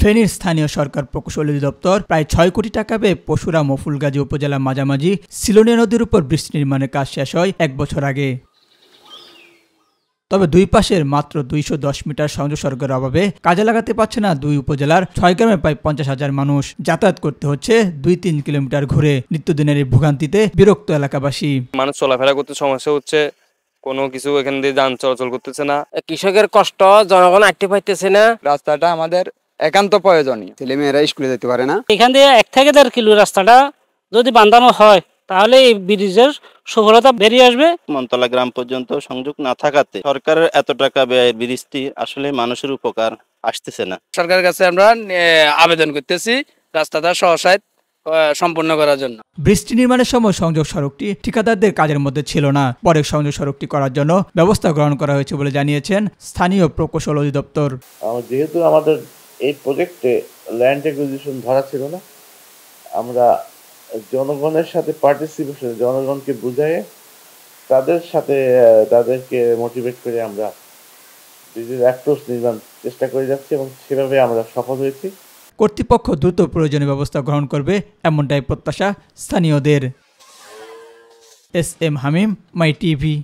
ফেনীর স্থানীয় সরকার প্রকৌশল অধিদপ্তর প্রায় ৬ কোটি টাকা ব্যয়ে পশুরাম ও ফুলগাজী উপজেলার মাঝামাঝি সিলোনিয়া নদীর উপর ব্রিজ নির্মাণের কাজ শেষ হয় ১ বছর আগে। তবে দুই পাশের মাত্র ২১০ মিটার সংযোগ সড়কের অভাবে কাজে লাগাতে পারছে না দুই উপজেলার ৬ গ্রামের প্রায় ৫০,০০০ মানুষ। যাতায়াত করতে হচ্ছে ২-৩ কিলোমিটার ঘুরে। নিত্যদিনের এই ভোগান্তিতে বিরক্ত এলাকাবাসী। মানুষ চলাফেরা করতে সমস্যা হচ্ছে, কোনো কিছু এখান দিয়ে যান চলাচল করতেছে না। কৃষকের কষ্ট জনগণ আটতে পাইতেছে না। রাস্তাটা আমাদের একান্ত প্রয়োজনীয়, ছেলেমেয়েরা স্কুলে যেতে পারে না। এখান থেকে ১ থেকে ১.৫ কিলো রাস্তাটা যদি বাঁধানো হয় তাহলে এই ব্রিজের সফলতা বেরিয়ে আসবে। মনতলা গ্রাম পর্যন্ত সংযোগ না থাকাতে সরকারের এত টাকা ব্যয়ের ব্রিজটি আসলে মানুষের উপকার আসতেছে না। সরকারের কাছে আমরা আবেদন করতেছি রাস্তাটা সহসায় সম্পূর্ণ করার জন্য। ব্রিজটি নির্মাণের সময় সংযোগ সড়কটি ঠিকাদারদের কাজের মধ্যে ছিল না। পরে সংযোগ সড়কটি করার জন্য ব্যবস্থা গ্রহণ করা হয়েছে বলে জানিয়েছেন স্থানীয় প্রকৌশল অধিদপ্তর। যেহেতু আমাদের এই প্রজেক্টে ল্যান্ড অ্যাকুইজিশন ধরা ছিল না, আমরা জনগণের সাথে পার্টিসিপেশন, জনগণকে বুঝায়ে তাদের সাথে তাদেরকে মোটিভেট করে আমরা ব্রিজের অ্যাপ্রোচ নির্মাণ চেষ্টা করে যাচ্ছি এবং সেভাবে আমরা সফল হয়েছি। কর্তৃপক্ষ দ্রুত প্রয়োজনীয় ব্যবস্থা গ্রহণ করবে এমনটাই প্রত্যাশা স্থানীয়দের। এস এম হামিম, মাই টিভি।